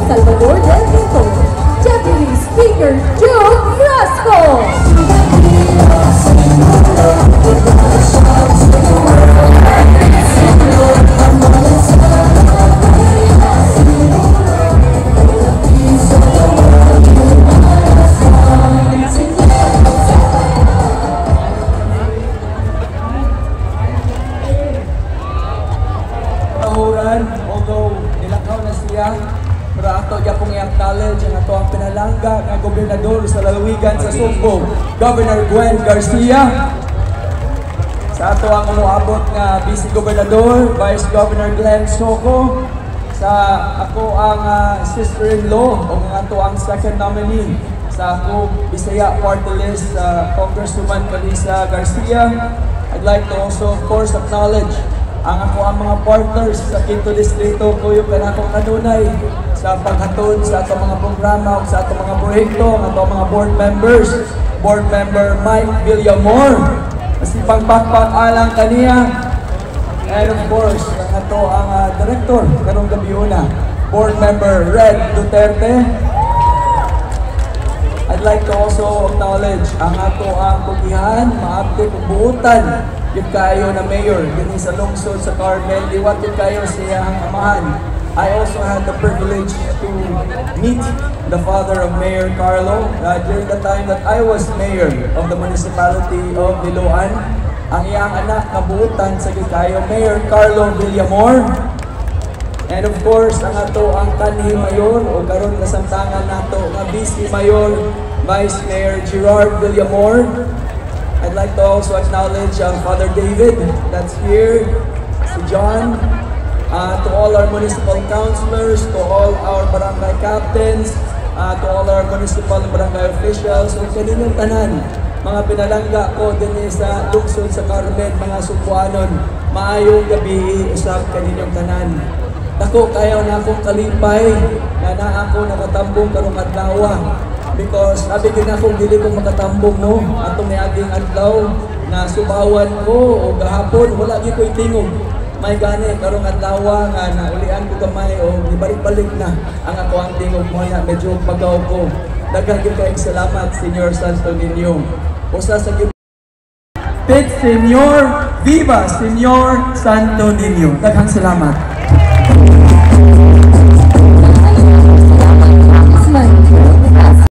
Salvador Del Quinto, Deputy Speaker Joe Frasco. Although nilakaw na siya, pero ato niya pong i-acknowledge ang ato ang pinalangga ng gobernador sa lalawigan sa Sugbo, Governor Gwen Garcia. Sa ato ang umuabot na Vice Gobernador, Vice Governor Glenn Soco. Sa ako ang sister-in-law o ato ang second nominee sa ako Bisaya Party List, Congresswoman Calisa Garcia. I'd like to also of course acknowledge ang ako ang mga partners sa Quinto Distrito, kuyo kanakong kanunay sa paghatod sa atong mga programa o sa atong mga proyekto, ang atong mga board members. Board Member Mike Villamor, masipang pakpak alang kaniya. And of course, ang ato ang director karong gabi una, Board Member Red Duterte. I'd like to also acknowledge ang ato ang pugihan, maabot kong buutan yung kayo na mayor din sa lungsod sa Carmel, liwat yung kayo siyang amahan. I also had the privilege to meet the father of Mayor Carlo during the time that I was mayor of the municipality of Liloan. Ang iyang anak na buutan sa kayo, Mayor Carlo Villamor. And of course, ang ato ang kanhi mayor o karon kasamtangan nato nga Vice Mayor, Vice Mayor Gerard Villamor. I'd like to also acknowledge Father David that's here, si John, to all our municipal councilors, to all our barangay captains, to all our municipal barangay officials, o kanilang tanan, mga pinalangga ko din sa lungsod sa Carmen, mga Subuanon, maayong gabi usap kanilang tanan. Dako kayo na akong kalipay na ako nakatambong karong adlaw. Because sabi din akong dili ko makatambong no, atong niaging adlaw na subawan ko o gahapon wala gyud ko itingog. May gani karong adlaw nga naulian ko gamay o ibalik-balik na ang ako ang tingog mo na medyo pagaw ko. Daghang gyud kay salamat Senyor Santo Niño. Usa sa gyud Pit Senyor, Viva Senyor Santo Niño. Daghang salamat.